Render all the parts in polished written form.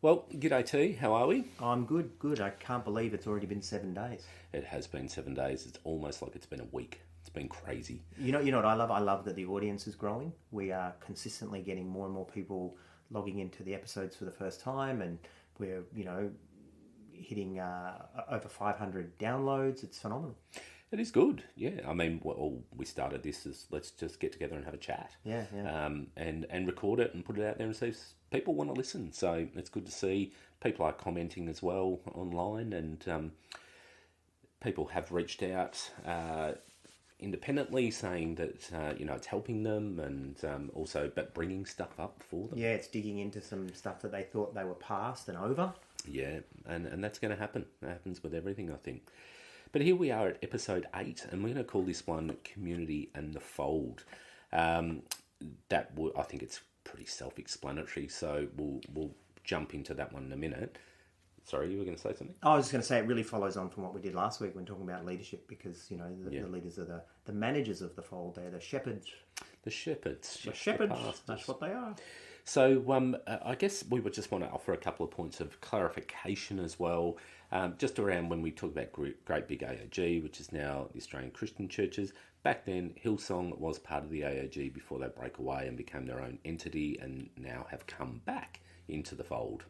Well, g'day T, how are we? I'm good. I can't believe it's already been 7 days. It has been 7 days. It's almost like it's been a week. It's been crazy. You know what I love? I love that the audience is growing. We are consistently getting more and more people logging into the episodes for the first time, and we're, hitting over 500 downloads. It's phenomenal. It is good, yeah. I mean, we started this as let's just get together and have a chat. Yeah. And record it and put it out there and see if people want to listen. So it's good to see people are commenting as well online, and people have reached out independently saying that it's helping them, and also but bringing stuff up for them. Yeah, it's digging into some stuff that they thought they were past and over. Yeah, and that's going to happen. That happens with everything, I think. But here we are at episode 8, and we're going to call this one Community and the Fold. I think it's pretty self-explanatory, so we'll jump into that one in a minute. Sorry, you were going to say something? I was just going to say it really follows on from what we did last week when talking about leadership, because the leaders are the managers of the fold. They're the shepherds. The shepherds. The shepherds. That's what they are. So I guess we would just want to offer a couple of points of clarification as well, just around when we talk about Great Big AOG, which is now the Australian Christian Churches. Back then, Hillsong was part of the AOG before they break away and became their own entity, and now have come back into the fold.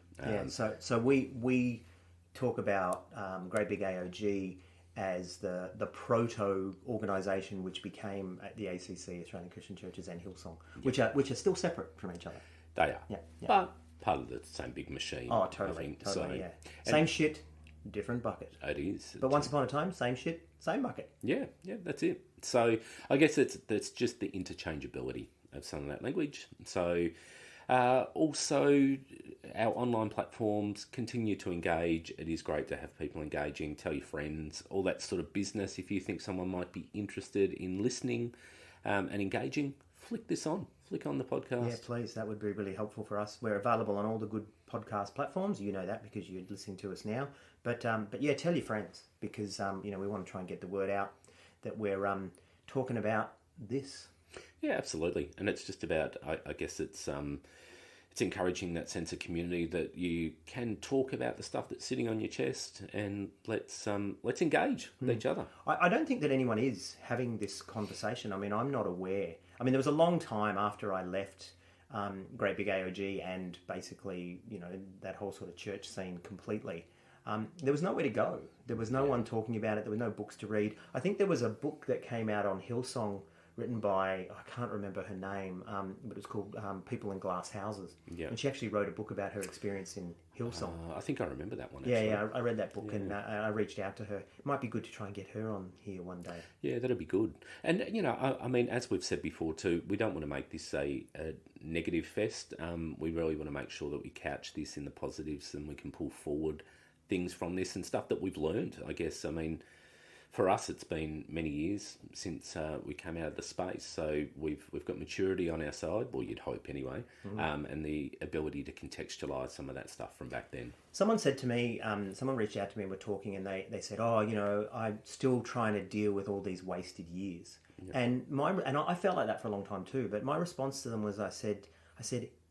So we talk about Great Big AOG as the proto organisation which became the ACC, Australian Christian Churches, and Hillsong, which are still separate from each other. They are, yeah. But part of the same big machine. Oh, totally, yeah. Same shit, different bucket. It is. But once upon a time, same shit, same bucket. Yeah, that's it. So I guess that's just the interchangeability of some of that language. So also our online platforms continue to engage. It is great to have people engaging. Tell your friends, all that sort of business. If you think someone might be interested in listening and engaging, flick on the podcast. Yeah, please. That would be really helpful for us. We're available on all the good podcast platforms. You know that because you're listening to us now. But yeah, tell your friends, because we want to try and get the word out that we're talking about this. Yeah, absolutely. And it's just about, I guess it's encouraging that sense of community, that you can talk about the stuff that's sitting on your chest, and let's engage with each other. I don't think that anyone is having this conversation. I mean, I'm not aware. I mean, there was a long time after I left Great Big AOG and basically, that whole sort of church scene completely. There was nowhere to go. There was no one talking about it. There were no books to read. I think there was a book that came out on Hillsong written by, I can't remember her name, but it was called People in Glass Houses. Yeah. And she actually wrote a book about her experience in Hillsong. I think I remember that one, actually. Yeah, I read that book, and I reached out to her. It might be good to try and get her on here one day. Yeah, that'd be good. And, I mean, as we've said before too, we don't want to make this a negative fest. We really want to make sure that we couch this in the positives, and we can pull forward things from this and stuff that we've learned, I guess. I mean, for us, it's been many years since we came out of the space, so we've got maturity on our side. Well, you'd hope anyway, and the ability to contextualise some of that stuff from back then. Someone said to me, someone reached out to me and we're talking, and they said, I'm still trying to deal with all these wasted years. Yeah. And I felt like that for a long time too. But my response to them was, I said,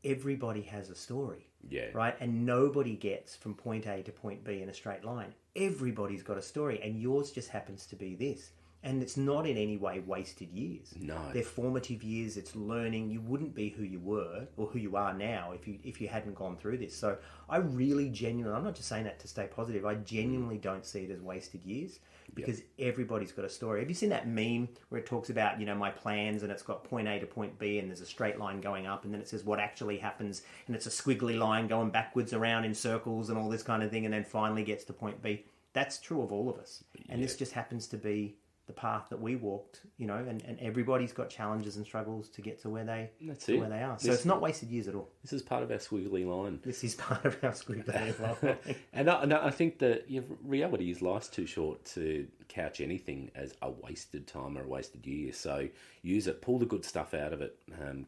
everybody has a story. Yeah. Right? And nobody gets from point A to point B in a straight line. Everybody's got a story, and yours just happens to be this. And it's not in any way wasted years. No. They're formative years. It's learning. You wouldn't be who you were or who you are now if you hadn't gone through this. So I really genuinely, I'm not just saying that to stay positive, I genuinely don't see it as wasted years, because everybody's got a story. Have you seen that meme where it talks about, my plans, and it's got point A to point B, and there's a straight line going up, and then it says what actually happens, and it's a squiggly line going backwards around in circles and all this kind of thing, and then finally gets to point B. That's true of all of us. And this just happens to be the path that we walked, and everybody's got challenges and struggles to get to where they are. So it's not wasted years at all. This is part of our squiggly line. This is part of our squiggly line. And I think that reality is life's too short to couch anything as a wasted time or a wasted year. So use it, pull the good stuff out of it,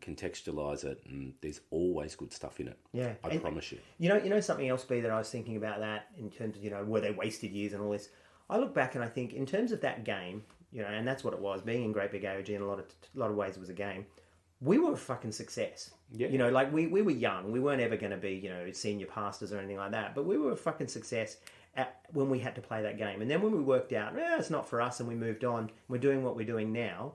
contextualise it, and there's always good stuff in it. Yeah, I promise you. You know something else, B, that I was thinking about that in terms of were they wasted years and all this. I look back and I think, in terms of that game, and that's what it was. Being in Great Big AOG in a lot of ways was a game. we were a fucking success. Yeah. You know, like we were young. We weren't ever going to be, you know, senior pastors or anything like that. But we were a fucking success when we had to play that game. And then when we worked out, it's not for us, and we moved on, we're doing what we're doing now.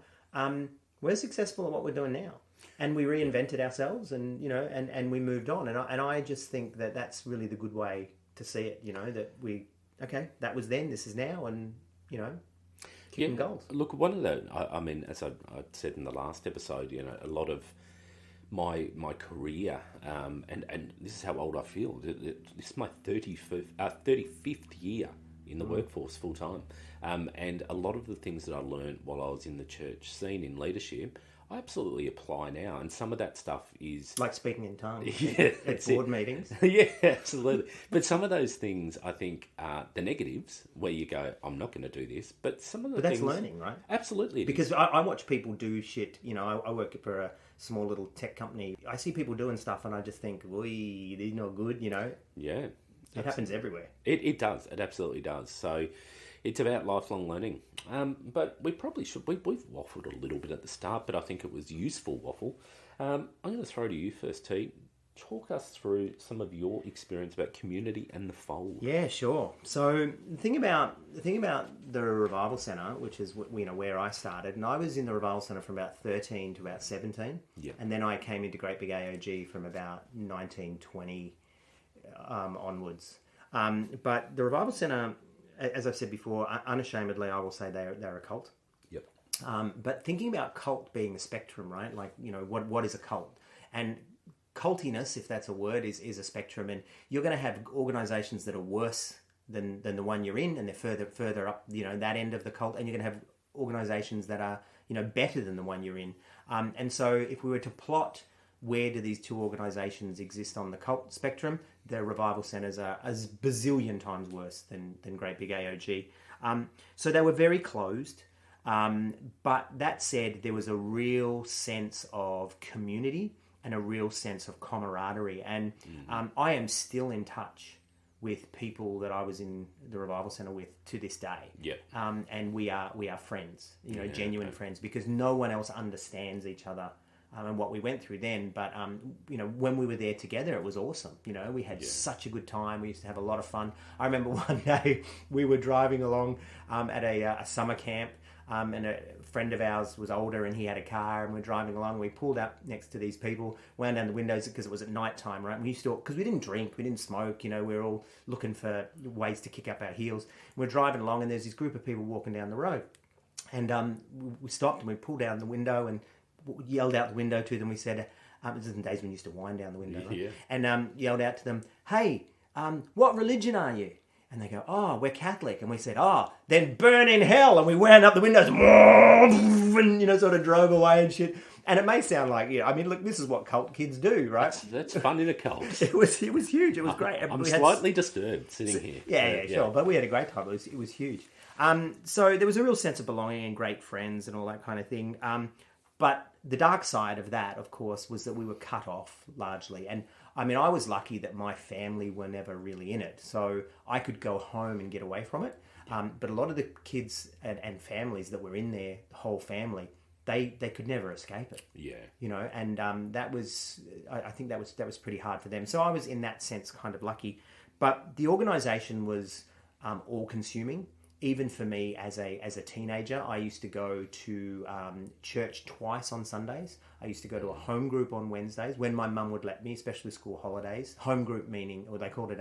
We're successful at what we're doing now. And we reinvented ourselves, and, you know, and we moved on. And I just think that that's really the good way to see it, you know, that that was then, this is now, and, you know, kicking goals. Look, one of the, I mean, as I said in the last episode, you know, a lot of my career, and this is how old I feel. This is my 35th year in the workforce full time, and a lot of the things that I learned while I was in the church scene in leadership, I absolutely apply now, and some of that stuff is like speaking in tongues. Yeah, at board meetings. Yeah, absolutely. But some of those things, I think, are the negatives, where you go, I'm not going to do this. But some of the that's things, learning, right? Absolutely, because I watch people do shit. You know, I work for a small little tech company. I see people doing stuff, and I just think, "Oi, they're not good." You know? Yeah, it happens everywhere. It does. It absolutely does. So it's about lifelong learning. But we probably should. We've waffled a little bit at the start, but I think it was useful waffle. I'm going to throw to you first, T. Talk us through some of your experience about community and the fold. Yeah, sure. So the thing about the Revival Centre, which is, you know, where I started, and I was in the Revival Centre from about 13 to about 17. Yeah. And then I came into Great Big AOG from about 1920 onwards. But the Revival Centre, as I've said before, unashamedly, I will say they're a cult. Yep. But thinking about cult being a spectrum, right? Like, you know, what is a cult? And cultiness, if that's a word, is a spectrum. And you're going to have organisations that are worse than the one you're in, and they're further up, you know, that end of the cult. And you're going to have organisations that are, you know, better than the one you're in. And so if we were to plot where do these two organisations exist on the cult spectrum, the revival centres are a bazillion times worse than Great Big AOG. So they were very closed. But that said, there was a real sense of community and a real sense of camaraderie. And I am still in touch with people that I was in the Revival Centre with to this day. Yeah. And we are friends, you know, genuine friends, because no one else understands each other and what we went through then. But, you know, when we were there together, it was awesome. You know, we had such a good time. We used to have a lot of fun. I remember one day we were driving along at a summer camp, and a friend of ours was older and he had a car, and we're driving along. We pulled up next to these people, wound down the windows because it was at night time, right? We used to, because we didn't drink, we didn't smoke, you know, we were all looking for ways to kick up our heels. We're driving along and there's this group of people walking down the road. And we stopped and we pulled down the window and yelled out the window to them. We said, this is in days when we used to wind down the window, right? Yeah. And yelled out to them, hey, what religion are you? And they go, oh, we're Catholic. And we said, oh, then burn in hell. And we wound up the windows and, you know, sort of drove away and shit. And it may sound like, I mean, look, this is what cult kids do, right? That's fun in a cult. It was huge. It was great. I'm slightly disturbed sitting here. Yeah, sure. But we had a great time. It was huge. So there was a real sense of belonging and great friends and all that kind of thing. But the dark side of that, of course, was that we were cut off largely. And I mean, I was lucky that my family were never really in it. So I could go home and get away from it. But a lot of the kids and families that were in there, the whole family, they could never escape it. Yeah. You know, and that was, I think that was pretty hard for them. So I was in that sense kind of lucky. But the organisation was all-consuming. Even for me as a teenager, I used to go to church twice on Sundays. I used to go to a home group on Wednesdays when my mum would let me, especially school holidays. Home group meaning, or they called it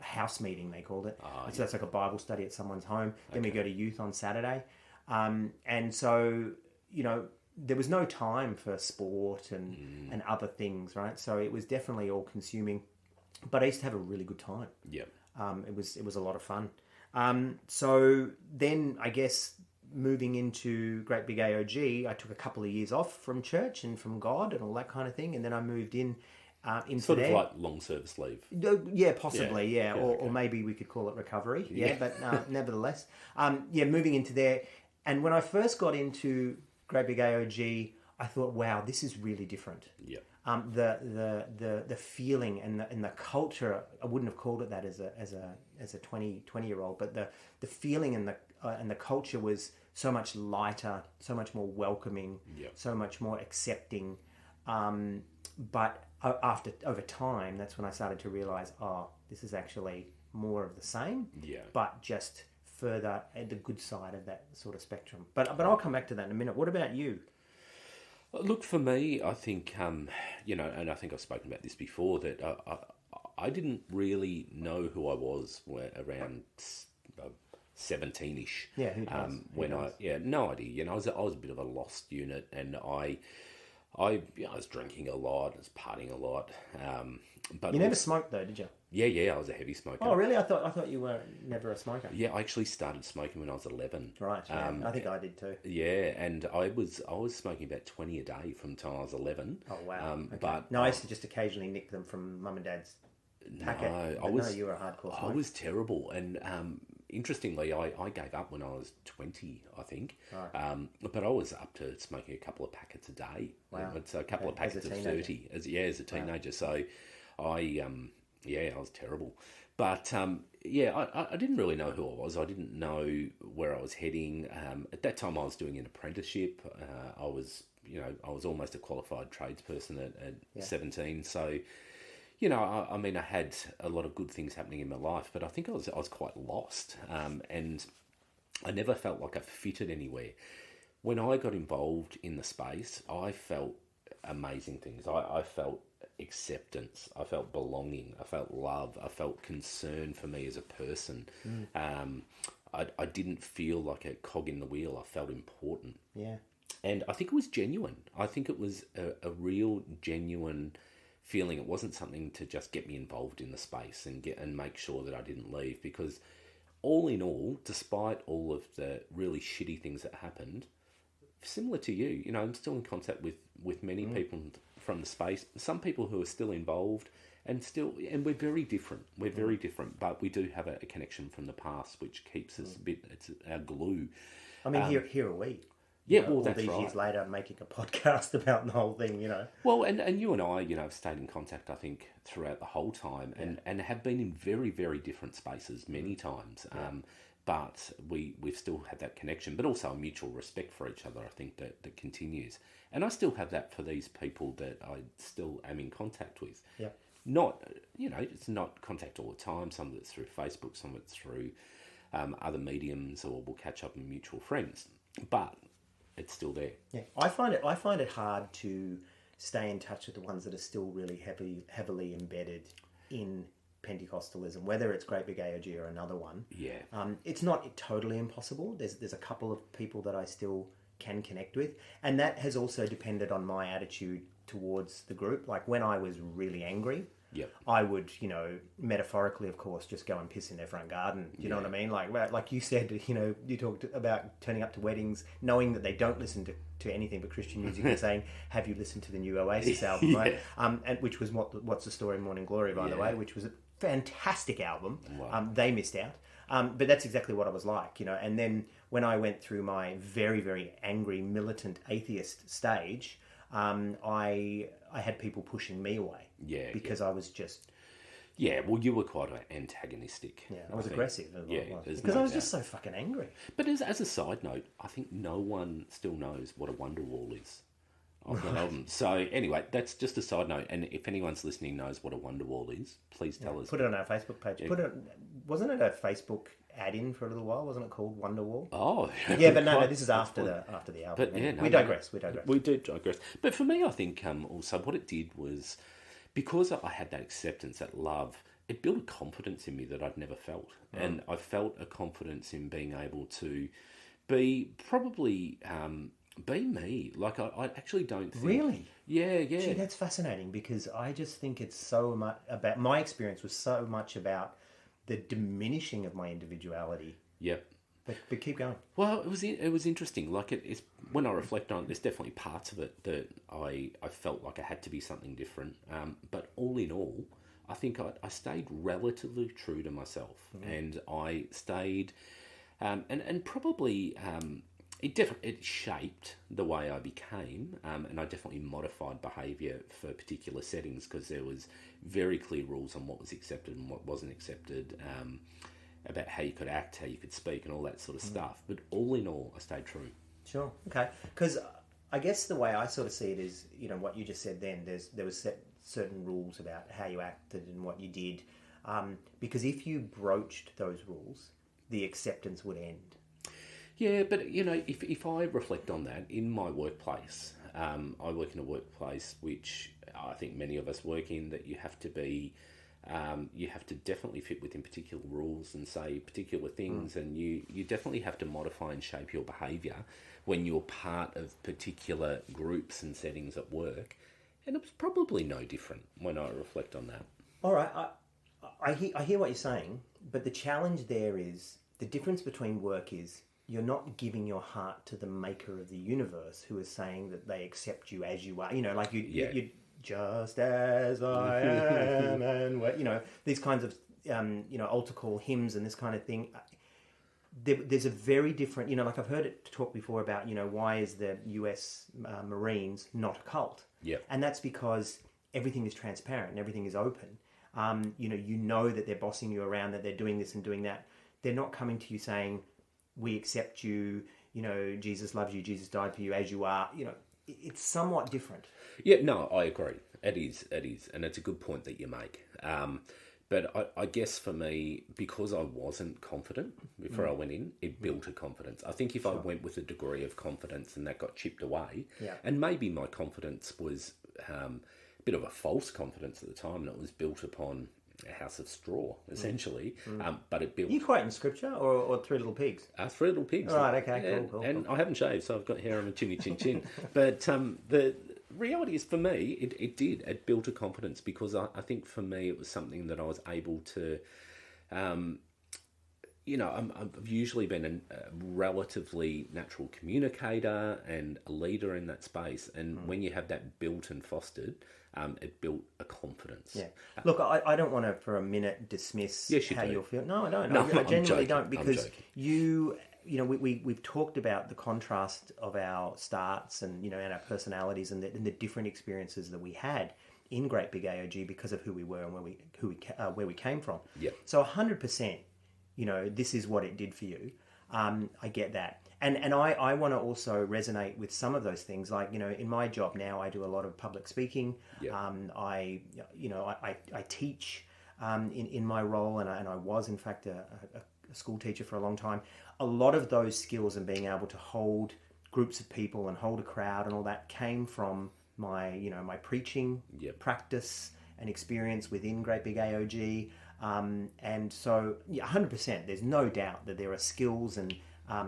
house meeting, they called it. So that's like a Bible study at someone's home. Then we go to youth on Saturday. And so, you know, there was no time for sport and other things, right? So it was definitely all consuming. But I used to have a really good time. Yeah. It was a lot of fun. So then I guess moving into Great Big AOG, I took a couple of years off from church and from God and all that kind of thing. And then I moved into sort of like long service leave. Yeah, possibly. Yeah. Or maybe we could call it recovery. Yeah. But nevertheless, moving into there. And when I first got into Great Big AOG, I thought, wow, this is really different. Yeah. the feeling and the culture. I wouldn't have called it that as a 20-year-old, but the feeling and the culture was so much lighter, so much more welcoming, so much more accepting. But over time, that's when I started to realize, this is actually more of the same, but just further at the good side of that sort of spectrum. But I'll come back to that in a minute. What about you? Look, for me, I think, and I think I've spoken about this before, that I didn't really know who I was around 17-ish. Yeah, who does? No idea. I was a bit of a lost unit, and I was drinking a lot, I was partying a lot. But you never smoked though, did you? Yeah, I was a heavy smoker. Oh, really? I thought you were never a smoker. Yeah, I actually started smoking when I was 11. Right. Yeah. I think I did too. Yeah, and I was smoking about 20 a day from the time I was 11. Oh wow. Okay. But I used to just occasionally nick them from mum and dad's packet. No, you were a hardcore smoker. I was terrible, and interestingly, I gave up when I was 20, I think. Right. But I was up to smoking a couple of packets a day. Wow. So a couple of packets of 30 as a teenager. Wow. So I was terrible. But I didn't really know who I was. I didn't know where I was heading. At that time, I was doing an apprenticeship. I was almost a qualified tradesperson at 17. So, I had a lot of good things happening in my life, but I think I was quite lost, and I never felt like I fitted anywhere. When I got involved in the space, I felt amazing things. I felt acceptance. I felt belonging. I felt love. I felt concern for me as a person. I didn't feel like a cog in the wheel. I felt important. Yeah. And I think it was genuine. I think it was a real, genuine feeling. It wasn't something to just get me involved in the space and make sure that I didn't leave, because all in all, despite all of the really shitty things that happened, similar to you, I'm still in contact with many people from the space, some people who are still involved and we're very different. We're very different, but we do have a connection from the past, which keeps us it's our glue. I mean, here are we. Yeah, all these years later, making a podcast about the whole thing, Well, and you and I, have stayed in contact, I think, throughout the whole time, and have been in very, very different spaces many times. But we've still had that connection, but also a mutual respect for each other, I think, that continues. And I still have that for these people that I still am in contact with. Yeah. Not, it's not contact all the time. Some of it's through Facebook, some of it's through other mediums, or we'll catch up with mutual friends. But it's still there. Yeah, I find it hard to stay in touch with the ones that are still really heavily embedded in Pentecostalism, whether it's Great Big AOG or another one. Yeah. It's not totally impossible. There's a couple of people that I still can connect with, and that has also depended on my attitude towards the group. Like when I was really angry, I would, metaphorically, of course, just go and piss in their front garden. You know what I mean? Like you said, you talked about turning up to weddings, knowing that they don't listen to anything but Christian music, and saying, "Have you listened to the new Oasis album?" Right? And which was What's the Story, Morning Glory, by the way, which was a fantastic album. Wow. They missed out. But that's exactly what I was like, And then when I went through my very, very angry, militant atheist stage, I had people pushing me away. Yeah. Because I was just... Yeah, well, you were quite antagonistic. Yeah, I was aggressive. Because I was just so fucking angry. But as a side note, I think no one still knows what a Wonderwall is. So anyway, that's just a side note. And if anyone's listening knows what a Wonderwall is, please tell us. Put it on our Facebook page. Yeah. Wasn't it a Facebook add-in for a little while? Wasn't it called Wonderwall? Oh, yeah, but no, this is after the album. But we digress. We do digress. But for me, I think also what it did was, because I had that acceptance, that love, it built a confidence in me that I'd never felt, and I felt a confidence in being able to be probably. Be me. Like, I actually don't think... Really? Yeah. Gee, that's fascinating, because I just think it's so much about... My experience was so much about the diminishing of my individuality. Yep. But keep going. Well, it was interesting. Like, it's when I reflect on it, there's definitely parts of it that I felt like I had to be something different. But all in all, I think I stayed relatively true to myself. And I stayed... And probably... it shaped the way I became, and I definitely modified behaviour for particular settings because there was very clear rules on what was accepted and what wasn't accepted, about how you could act, how you could speak, and all that sort of stuff. But all in all, I stayed true. Sure. Okay. Because I guess the way I sort of see it is, what you just said then. There was certain rules about how you acted and what you did, because if you broached those rules, the acceptance would end. Yeah, but if I reflect on that in my workplace, I work in a workplace which I think many of us work in, that you have to be, you have to definitely fit within particular rules and say particular things, and you definitely have to modify and shape your behaviour when you're part of particular groups and settings at work. And it was probably no different when I reflect on that. All right, I hear what you're saying, but the challenge there is the difference between work is you're not giving your heart to the maker of the universe, who is saying that they accept you as you are. Like you just as I am, and these kinds of altar call hymns and this kind of thing. There's a very different, like I've heard it talk before about, why is the US Marines not a cult? Yeah. And that's because everything is transparent and everything is open. You know that they're bossing you around, that they're doing this and doing that. They're not coming to you saying, we accept you, Jesus loves you, Jesus died for you as you are. It's somewhat different. Yeah, no, I agree. It is. And it's a good point that you make. But I guess for me, because I wasn't confident before I went in, it built a confidence. I think if I went with a degree of confidence and that got chipped away, and maybe my confidence was a bit of a false confidence at the time, and it was built upon a house of straw, essentially. But it built... You quoting scripture or Three Little Pigs? Three Little Pigs. All right, okay, cool. And I haven't shaved, so I've got hair on my chinny chin chin. But the reality is, for me, it built a confidence, because I think for me it was something that I was able to... I've usually been a relatively natural communicator and a leader in that space. And when you have that built and fostered, it built a confidence. Yeah. Look, I don't want to for a minute dismiss how you're feeling. No, I don't. No, I genuinely don't, I'm because we've talked about the contrast of our starts and and our personalities and the different experiences that we had in Great Big AOG because of who we were and where we came from. Yeah. So 100%. This is what it did for you. I get that. And I want to also resonate with some of those things. Like, in my job now, I do a lot of public speaking. Yeah. I teach in my role, and I was, in fact, a school teacher for a long time. A lot of those skills and being able to hold groups of people and hold a crowd and all that came from my preaching practice and experience within Great Big AOG. And so, 100%, there's no doubt that there are skills and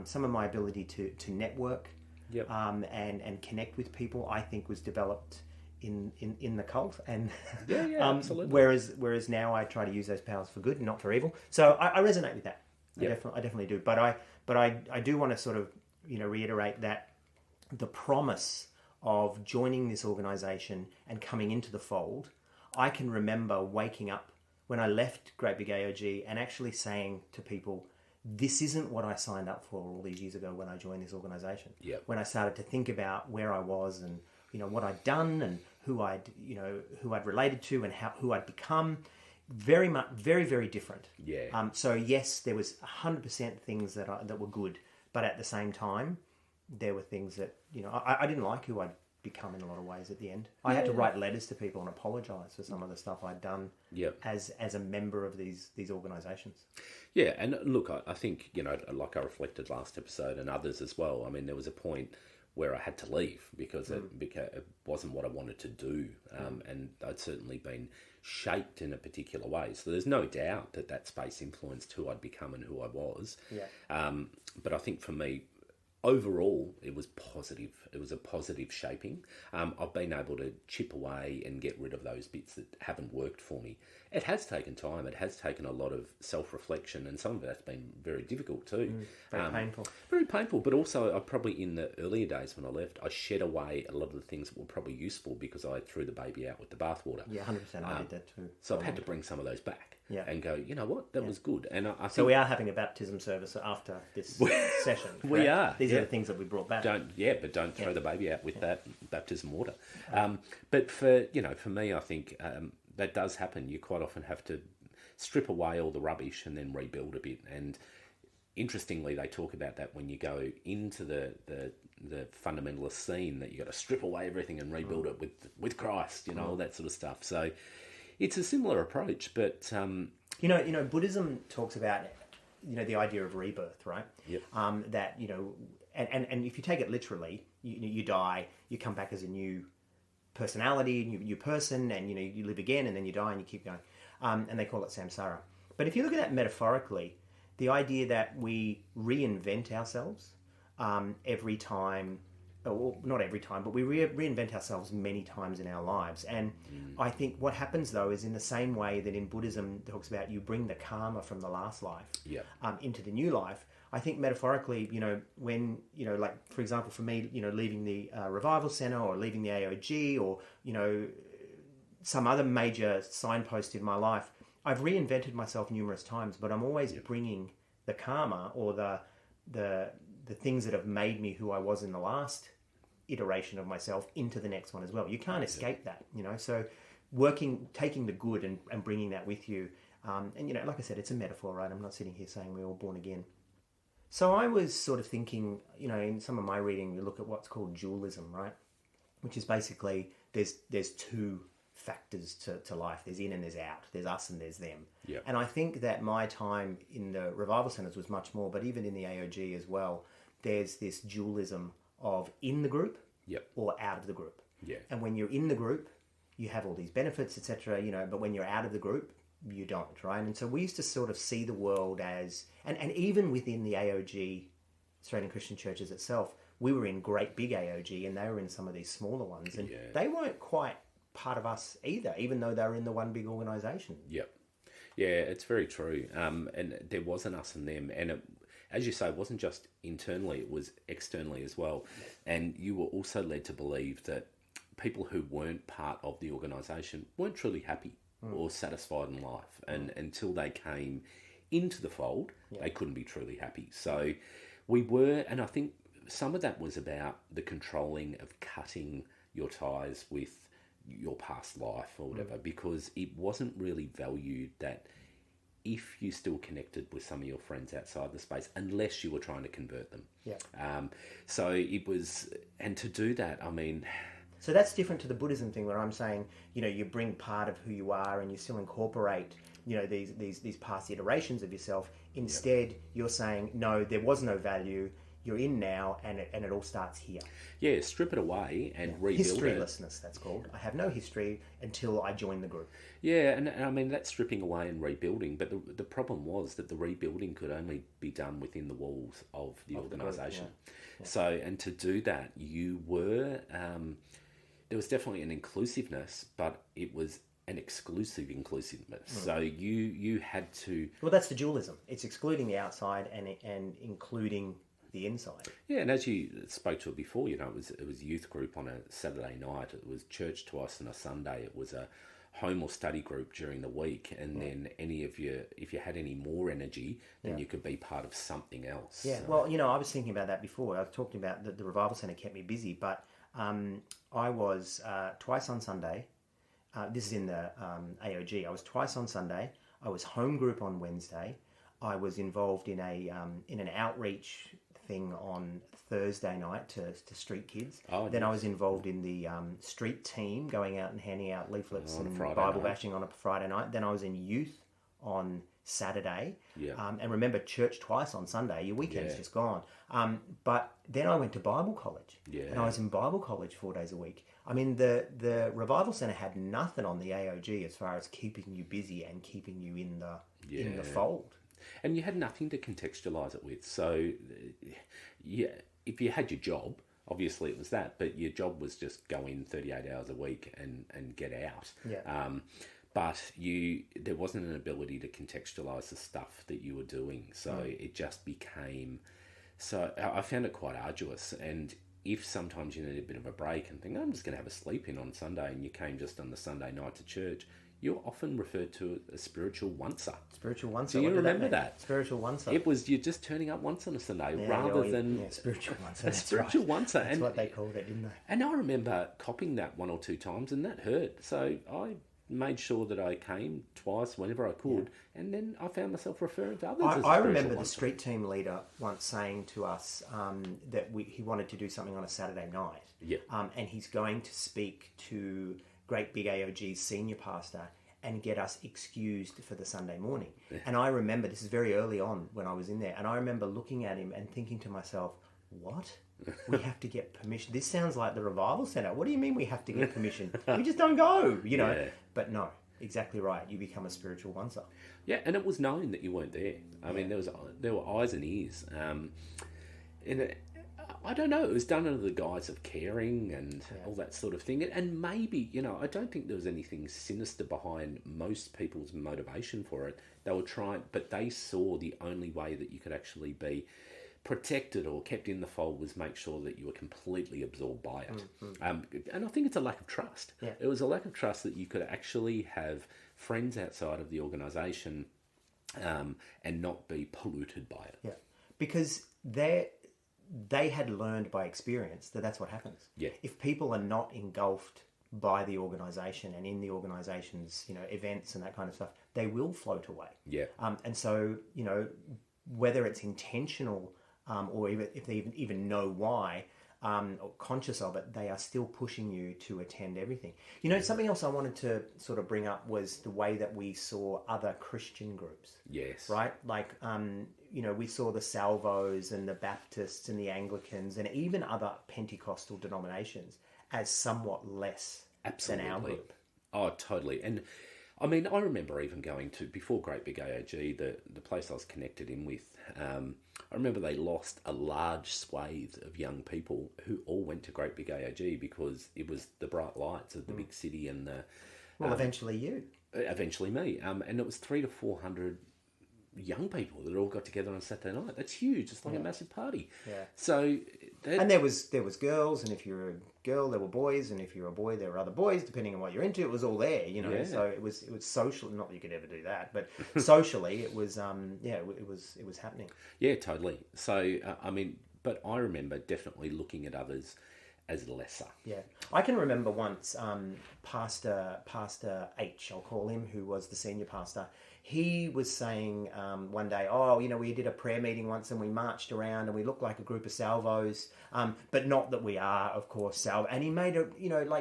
some of my ability to network and connect with people, I think, was developed in the cult. And absolutely. Whereas now I try to use those powers for good and not for evil. So I resonate with that. I definitely do. But I do want to sort of reiterate that the promise of joining this organization and coming into the fold, I can remember waking up when I left Great Big AOG and actually saying to people, this isn't what I signed up for all these years ago when I joined this organization. Yeah. When I started to think about where I was and what I'd done and who I'd related to and who I'd become, very much, very, very different. Yeah. So yes, there was 100% things that were good, but at the same time, there were things that I didn't like who I'd become in a lot of ways at the end. I had to write letters to people and apologise for some of the stuff I'd done as a member of these organisations. Yeah, and look, I think, like I reflected last episode and others as well, I mean, there was a point where I had to leave because it wasn't what I wanted to do, and I'd certainly been shaped in a particular way. So there's no doubt that space influenced who I'd become and who I was. Yeah. But I think for me, overall, it was positive. It was a positive shaping. I've been able to chip away and get rid of those bits that haven't worked for me. It has taken time. It has taken a lot of self-reflection, and some of that's been very difficult too. Very painful. Very painful, but also I probably, in the earlier days when I left, I shed away a lot of the things that were probably useful because I threw the baby out with the bathwater. Yeah, 100%. I did that too. So I've had to bring some of those back. Yeah. and go, you know what, that was good. And I think So we are having a baptism service after this session. Correct? we are. These are the things that we brought back. But don't throw the baby out with that baptism water. But for me, I think that does happen. You quite often have to strip away all the rubbish and then rebuild a bit. And interestingly, they talk about that when you go into the fundamentalist scene, that you got to strip away everything and rebuild it with Christ, all that sort of stuff. So it's a similar approach, but Buddhism talks about the idea of rebirth, right? Yep. That and if you take it literally, you die, you come back as a new personality, new person, and you live again, and then you die and you keep going, and they call it samsara. But if you look at that metaphorically, the idea that we reinvent ourselves every time, or not every time, but we reinvent ourselves many times in our lives. And I think what happens, though, is in the same way that in Buddhism talks about you bring the karma from the last life into the new life. I think metaphorically, when, like, for example, for me, leaving the Revival Centre or leaving the AOG or, some other major signpost in my life, I've reinvented myself numerous times, but I'm always bringing the karma or the things that have made me who I was in the last iteration of myself into the next one as well. You can't escape that, So taking the good and bringing that with you. And, like I said, it's a metaphor, right? I'm not sitting here saying we're all born again. So I was sort of thinking, in some of my reading, we look at what's called dualism, right? Which is basically there's two factors to life. There's in and there's out. There's us and there's them. Yep. And I think that my time in the revival centers was much more, but even in the AOG as well, there's this dualism of in the group or out of the group. Yeah. And when you're in the group, you have all these benefits, etc., but when you're out of the group, you don't, right? And so we used to sort of see the world as, and even within the AOG, Australian Christian Churches itself, we were in great big AOG and they were in some of these smaller ones, and they weren't quite part of us either, even though they were in the one big organisation. Yep. Yeah, it's very true. And there was an us and them, and it, as you say, it wasn't just internally, it was externally as well. Yes. And you were also led to believe that people who weren't part of the organisation weren't truly happy or satisfied in life. And until they came into the fold, they couldn't be truly happy. So we were, and I think some of that was about the controlling of cutting your ties with your past life or whatever, because it wasn't really valued that if you still connected with some of your friends outside the space, unless you were trying to convert them. Yeah. So it was, and to do that, I mean... So that's different to the Buddhism thing where I'm saying, you bring part of who you are and you still incorporate, these past iterations of yourself. Instead, you're saying, no, there was no value. You're in now, and it all starts here. Yeah, strip it away and rebuild it. Historylessness, that's called. I have no history until I join the group. Yeah, and I mean, that's stripping away and rebuilding, but the problem was that the rebuilding could only be done within the walls of the organisation. Yeah. So, and to do that, you were... there was definitely an inclusiveness, but it was an exclusive inclusiveness. So you had to... Well, that's the dualism. It's excluding the outside and including the inside. Yeah, and as you spoke to it before, it was youth group on a Saturday night. It was church twice on a Sunday. It was a home or study group during the week, and then if you had any more energy, then you could be part of something else. Yeah, well, I was thinking about that before. I was talking about the Revival Centre kept me busy, but I was twice on Sunday. This is in the AOG. I was twice on Sunday. I was home group on Wednesday. I was involved in an outreach thing on Thursday night to street kids. Then I was involved in the street team, going out and handing out leaflets and Bible bashing on a Friday night. Then I was in youth on Saturday. And remember, church twice on Sunday. Your weekend's just gone. But then I went to Bible college. And I was in Bible college 4 days a week. I mean, the Revival Centre had nothing on the AOG as far as keeping you busy and keeping you in the fold. And you had nothing to contextualise it with. So, if you had your job, obviously it was that, but your job was just go in 38 hours a week and get out. But there wasn't an ability to contextualise the stuff that you were doing. So it just became... So I found it quite arduous. And if sometimes you need a bit of a break and think, I'm just going to have a sleep in on Sunday, and you came just on the Sunday night to church, you're often referred to as a spiritual oncer. Spiritual once. Do you remember that? Spiritual once. It was you're just turning up once on a Sunday than spiritual once. a spiritual oncer. That's what they called it, didn't they? And I remember copping that one or two times, and that hurt. So I made sure that I came twice whenever I could, and then I found myself referring to others. I remember the street team leader once saying to us that he wanted to do something on a Saturday night. Yep. And he's going to speak to Great Big AOG's senior pastor and get us excused for the Sunday morning. Yeah. And I remember, this is very early on when I was in there, and I remember looking at him and thinking to myself, what? We have to get permission? This sounds like the revival centre. What do you mean we have to get permission? We just don't go, you know. Yeah. But no, exactly right. You become a spiritual oncer. Yeah, and it was known that you weren't there. I mean, there were eyes and ears. I don't know, it was done under the guise of caring and all that sort of thing. And maybe, I don't think there was anything sinister behind most people's motivation for it. They were trying, but they saw the only way that you could actually be protected or kept in the fold was make sure that you were completely absorbed by it. Mm-hmm. And I think it's a lack of trust. Yeah. It was a lack of trust that you could actually have friends outside of the organisation and not be polluted by it. Yeah, because they had learned by experience that that's what happens. Yeah. If people are not engulfed by the organisation and in the organisation's, events and that kind of stuff, they will float away. Yeah. And so, whether it's intentional or if they even know why or conscious of it, they are still pushing you to attend everything. Something else I wanted to sort of bring up was the way that we saw other Christian groups. Yes. Right? Like, we saw the Salvos and the Baptists and the Anglicans and even other Pentecostal denominations as somewhat less than our group. Oh, totally. And I mean, I remember even going to, before Great Big AOG, the place I was connected in with, I remember they lost a large swathe of young people who all went to Great Big AOG because it was the bright lights of the big city and the... Well, eventually you. Eventually me. And it was 300 to 400 young people that all got together on Saturday night. That's huge. It's like a massive party. Yeah. So... And there was girls, and if you're a girl, there were boys, and if you're a boy, there were other boys, depending on what you're into. It was all there, Yeah. So it was social. Not that you could ever do that, but socially, it was it was happening. Yeah, totally. So but I remember definitely looking at others as lesser. Yeah, I can remember once Pastor H, I'll call him, who was the senior pastor. He was saying one day, we did a prayer meeting once and we marched around and we looked like a group of salvos, but not that we are, of course, salvo. And he made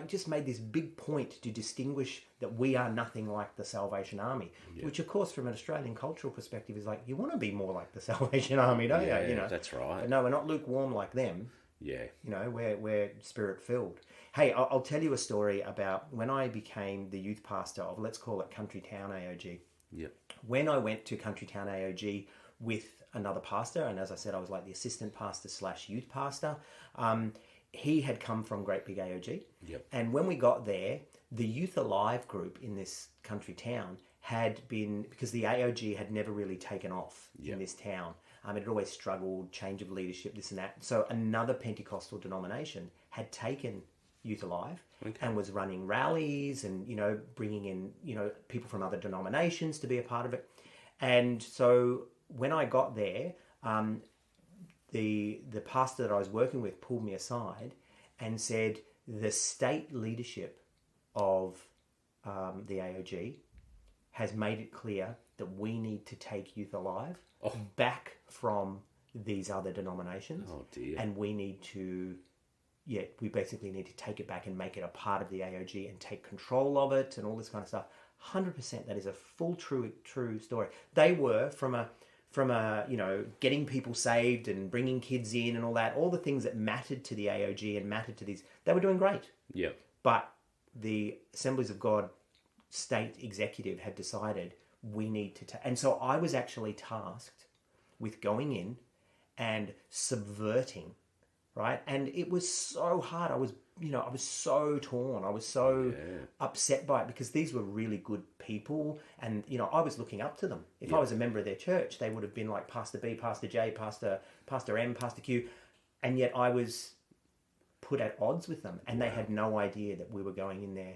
just made this big point to distinguish that we are nothing like the Salvation Army, which, of course, from an Australian cultural perspective is like, you want to be more like the Salvation Army, don't you? Yeah, that's right. But no, we're not lukewarm like them. Yeah. We're spirit-filled. Hey, I'll tell you a story about when I became the youth pastor of, let's call it Country Town AOG. Yep. When I went to Country Town AOG with another pastor, and as I said, I was like the assistant pastor / youth pastor, he had come from Great Big AOG. Yep. And when we got there, the Youth Alive group in this country town had been, because the AOG had never really taken off in this town. It had always struggled, change of leadership, this and that. So another Pentecostal denomination had taken Youth Alive and was running rallies and, bringing in, people from other denominations to be a part of it. And so when I got there, the pastor that I was working with pulled me aside and said, the state leadership of the AOG has made it clear that we need to take Youth Alive back from these other denominations. Oh, dear. And we need to... we basically need to take it back and make it a part of the AOG and take control of it and all this kind of stuff. 100%, that is a full true story. They were from a getting people saved and bringing kids in and all that, all the things that mattered to the AOG and mattered to these, they were doing great. Yeah. But the Assemblies of God state executive had decided we need to and so I was actually tasked with going in and subverting. Right. And it was so hard. I was so torn. I was so upset by it because these were really good people. And, I was looking up to them. If I was a member of their church, they would have been like Pastor B, Pastor J, Pastor M, Pastor Q. And yet I was put at odds with them. And they had no idea that we were going in there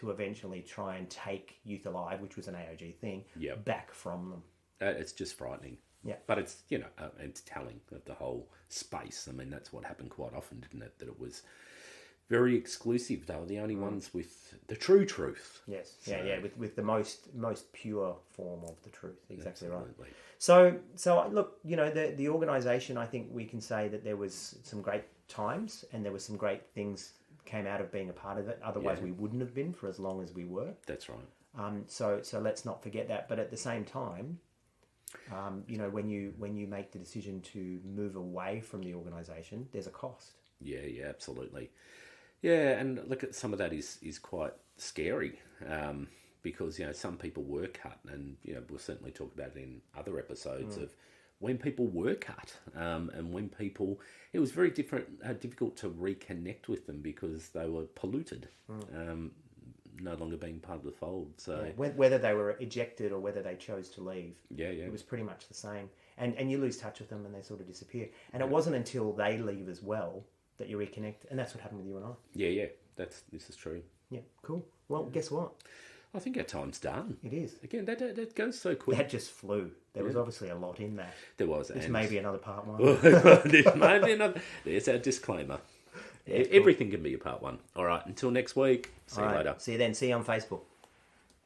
to eventually try and take Youth Alive, which was an AOG thing, Yep. back from them. It's just frightening. Yeah. But it's, it's telling of the whole space. I mean, that's what happened quite often, didn't it? That it was very exclusive. They were the only ones with the true truth. Yes. So, with the most pure form of the truth. Exactly absolutely. right. So look, the organisation, I think we can say that there was some great times and there were some great things came out of being a part of it. Otherwise, we wouldn't have been for as long as we were. That's right. So let's not forget that. But at the same time, when you make the decision to move away from the organisation, there's a cost. Yeah, absolutely. Yeah, and look, at some of that is quite scary because some people were cut, and we'll certainly talk about it in other episodes of when people were cut, and when people, it was very difficult to reconnect with them because they were polluted. No longer being part of the fold. So whether they were ejected or whether they chose to leave, it it was pretty much the same. And you lose touch with them and they sort of disappear. And it wasn't until they leave as well that you reconnect, and that's what happened with you and I. Yeah. This is true. Yeah, cool. Well, guess what? I think our time's done. It is. Again, that goes so quick. That just flew. There was obviously a lot in that. There was. This may be another part one. This may be another. There's our disclaimer. Yeah, everything can be a part one. All right. Until next week. See you later. See you then. See you on Facebook.